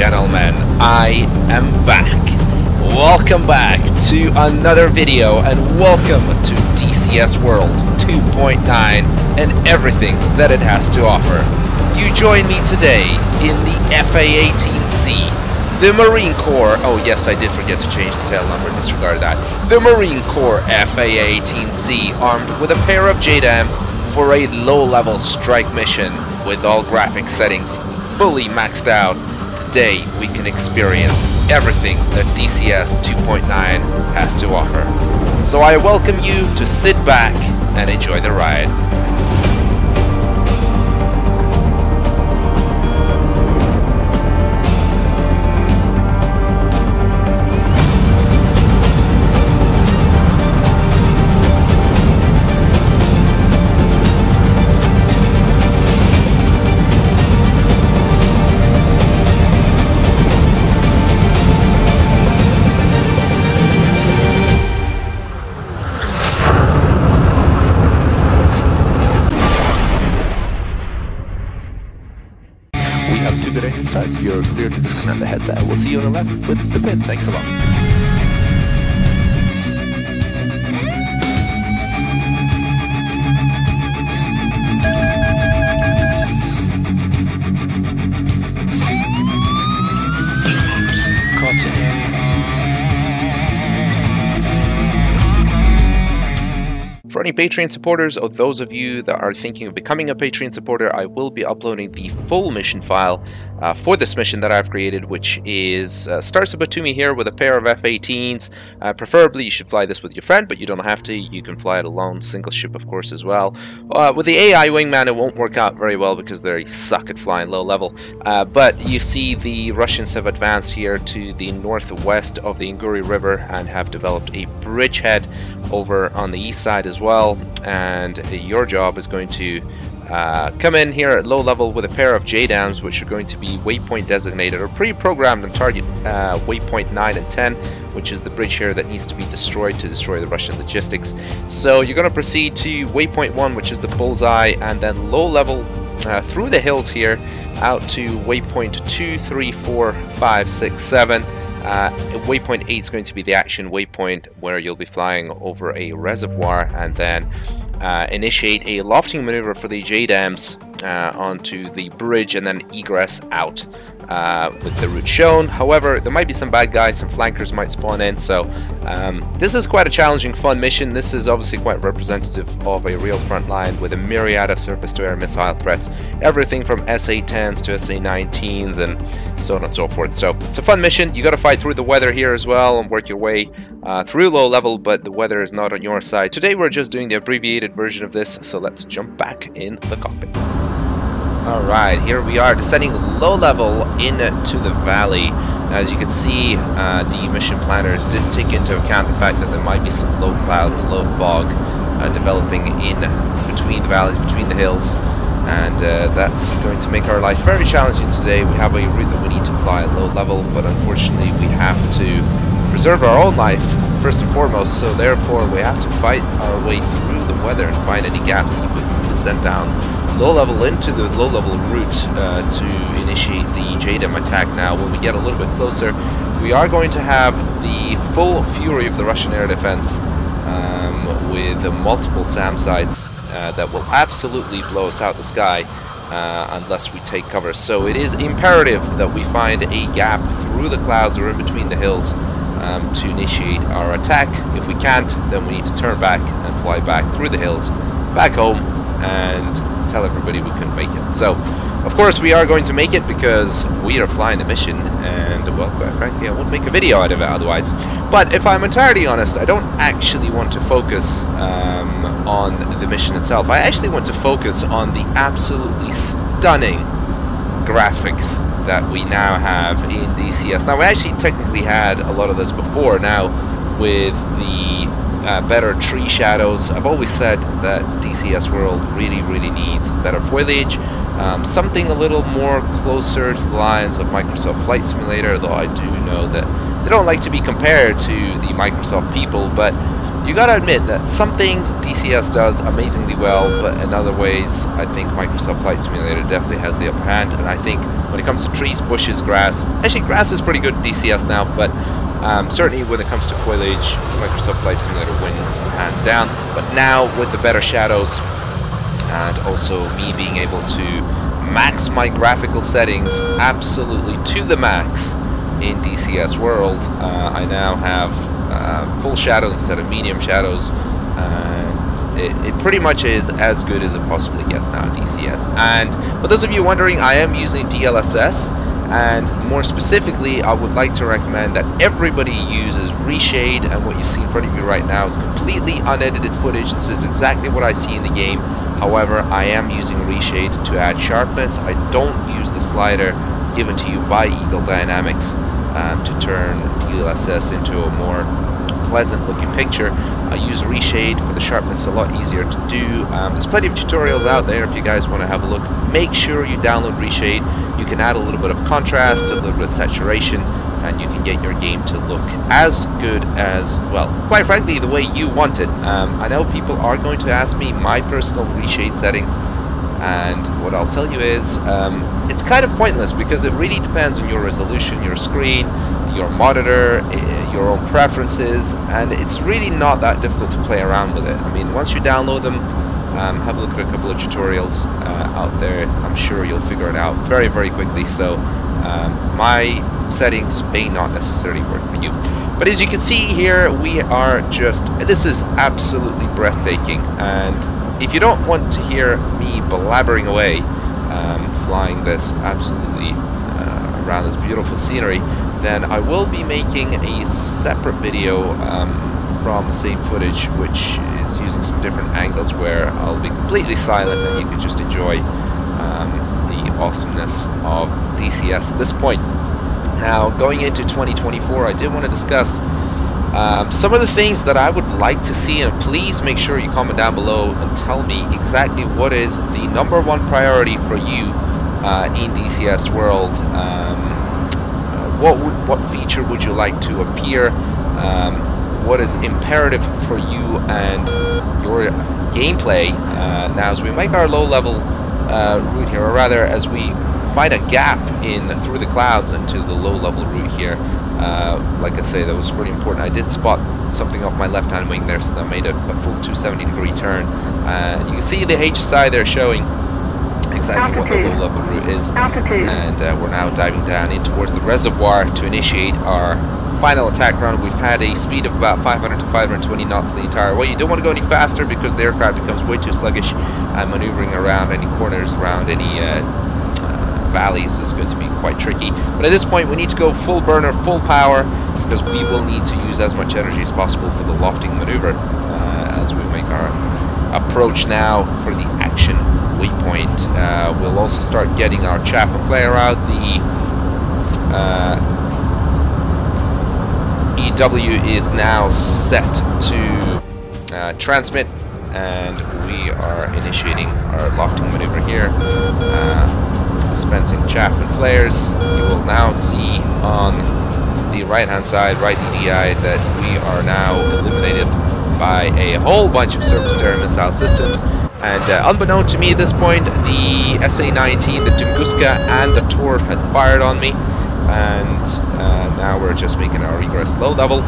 gentlemen, I am back. Welcome back to another video and welcome to DCS World 2.9 and everything that it has to offer. You join me today in the FA-18C, the Marine Corps. Oh yes, I did forget to change the tail number, disregard that. The Marine Corps FA-18C armed with a pair of JDAMs for a low-level strike mission with all graphics settings fully maxed out. Today we can experience everything that DCS 2.9 has to offer. So I welcome you to sit back and enjoy the ride. You're clear to disconnect the headset. We'll see you on the left with the pin. Thanks a lot. For any Patreon supporters, or those of you that are thinking of becoming a Patreon supporter, I will be uploading the full mission file for this mission that I've created, which is starts up to me here with a pair of F-18s. Preferably you should fly this with your friend, but you don't have to. You can fly it alone, single ship of course as well. With the AI wingman it won't work out very well because they suck at flying low level. But you see the Russians have advanced here to the northwest of the Inguri River and have developed a bridgehead over on the east side as well, and your job is going to come in here at low level with a pair of JDAMs, which are going to be waypoint designated or pre-programmed and target waypoint 9 and 10, which is the bridge here that needs to be destroyed to destroy the Russian logistics. So you're going to proceed to waypoint 1, which is the bullseye, and then low level through the hills here out to waypoint 2, 3, 4, 5, 6, 7. Waypoint 8 is going to be the action waypoint where you'll be flying over a reservoir and then initiate a lofting maneuver for the JDAMs onto the bridge and then egress out with the route shown. However, there might be some bad guys, some flankers might spawn in, so this is quite a challenging, fun mission. This is obviously quite representative of a real front line with a myriad of surface-to-air missile threats, everything from SA-10s to SA-19s and so on and so forth. So it's a fun mission. You got to fight through the weather here as well and work your way through low level, but the weather is not on your side. Today we're just doing the abbreviated version of this, so let's jump back in the cockpit. Alright, here we are descending low level into the valley. As you can see, the mission planners did take into account the fact that there might be some low cloud and low fog developing in between the valleys, between the hills, and that's going to make our life very challenging today. We have a route that we need to fly at low level, but unfortunately we have to preserve our own life first and foremost, so therefore we have to fight our way through the weather and find any gaps that we can descend down low level into the low level route to initiate the JDAM attack. Now when we get a little bit closer, we are going to have the full fury of the Russian air defense with multiple SAM sites that will absolutely blow us out the sky unless we take cover. So it is imperative that we find a gap through the clouds or in between the hills to initiate our attack. If we can't, then we need to turn back and fly back through the hills back home and tell everybody we couldn't make it. So of course we are going to make it because we are flying the mission, and well, quite frankly I wouldn't make a video out of it otherwise. But if I'm entirely honest, I don't actually want to focus on the mission itself. I actually want to focus on the absolutely stunning graphics that we now have in DCS. Now we actually technically had a lot of this before now with the better tree shadows. I've always said that DCS World really needs better foliage, something a little more closer to the lines of Microsoft Flight Simulator, though I do know that they don't like to be compared to the Microsoft people, but you gotta admit that some things DCS does amazingly well, but in other ways, I think Microsoft Flight Simulator definitely has the upper hand. And I think when it comes to trees, bushes, grass, actually grass is pretty good in DCS now, but certainly when it comes to foliage, Microsoft Flight Simulator wins hands down. But now with the better shadows, and also me being able to max my graphical settings absolutely to the max in DCS World, I now have full shadows instead of medium shadows, and it pretty much is as good as it possibly gets now in DCS. And for those of you wondering, I am using DLSS, and more specifically I would like to recommend that everybody uses reshade, and what you see in front of you right now is completely unedited footage. This is exactly what I see in the game. However, I am using reshade to add sharpness. I don't use the slider given to you by Eagle Dynamics to turn DLSS into a more pleasant looking picture. I use reshade for the sharpness, a lot easier to do. There's plenty of tutorials out there if you guys want to have a look. Make sure you download reshade. You can add a little bit of contrast, a little bit of saturation, and you can get your game to look as good as, well, quite frankly, the way you want it. I know people are going to ask me my personal reshade settings, and what I'll tell you is it's kind of pointless because it really depends on your resolution, your screen, your monitor, your own preferences, and it's really not that difficult to play around with it. I mean, once you download them, have a look at a couple of tutorials out there. I'm sure you'll figure it out very, very quickly. So my settings may not necessarily work for you. But as you can see here, we are just, this is absolutely breathtaking. And if you don't want to hear me blabbering away, flying this absolutely around this beautiful scenery, then I will be making a separate video from the same footage, which is using some different angles where I'll be completely silent and you can just enjoy the awesomeness of DCS at this point. Now, going into 2024, I did want to discuss some of the things that I would like to see, and please make sure you comment down below and tell me exactly what is the #1 priority for you in DCS World. What feature would you like to appear? What is imperative for you and your gameplay now as we make our low-level route here, or rather as we find a gap in through the clouds into the low-level route here. Like I say, that was pretty important. I did spot something off my left-hand wing there, so that made a full 270-degree turn. You can see the HSI there showing exactly what the low-level route is, and we're now diving down in towards the reservoir to initiate our final attack run. We've had a speed of about 500 to 520 knots the entire way. You don't want to go any faster because the aircraft becomes way too sluggish, and maneuvering around any corners, around any valleys is going to be quite tricky. But at this point we need to go full burner, full power, because we will need to use as much energy as possible for the lofting maneuver as we make our approach now for the action waypoint. We'll also start getting our chaff and flare out. The EW is now set to transmit, and we are initiating our lofting maneuver here, dispensing chaff and flares. You will now see on the right hand side, right DDI, that we are now eliminated by a whole bunch of surface-to-air missile systems. And unbeknown to me at this point, the SA-19, the Tunguska, and the Tor had fired on me, and now we're just making our regress low level.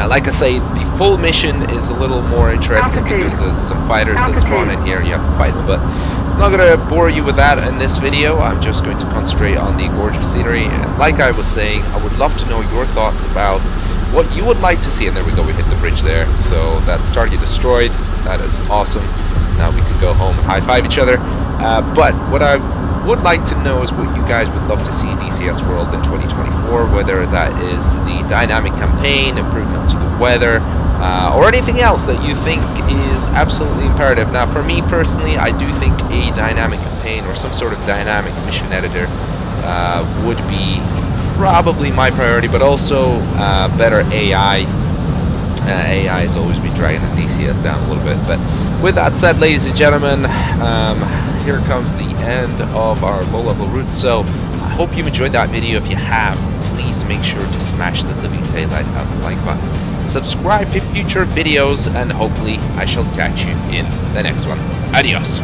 Like I say, the full mission is a little more interesting because there's some fighters that spawn in here and you have to fight them, but I'm not going to bore you with that in this video. I'm just going to concentrate on the gorgeous scenery, and like I was saying, I would love to know your thoughts about what you would like to see. And there we go, we hit the bridge there, so that's target destroyed. That is awesome. Now we can go home and high-five each other. But what I would like to know is what you guys would love to see in DCS World in 2024, whether that is the dynamic campaign, improvements to the weather, or anything else that you think is absolutely imperative. Now, for me personally, I do think a dynamic campaign or some sort of dynamic mission editor would be probably my priority, but also better AI. AI has always been dragging the DCS down a little bit. But with that said, ladies and gentlemen, here comes the end of our low-level route. So I hope you enjoyed that video. If you have, please make sure to smash the living daylight out of the like button. subscribe for future videos, and hopefully I shall catch you in the next one. Adios!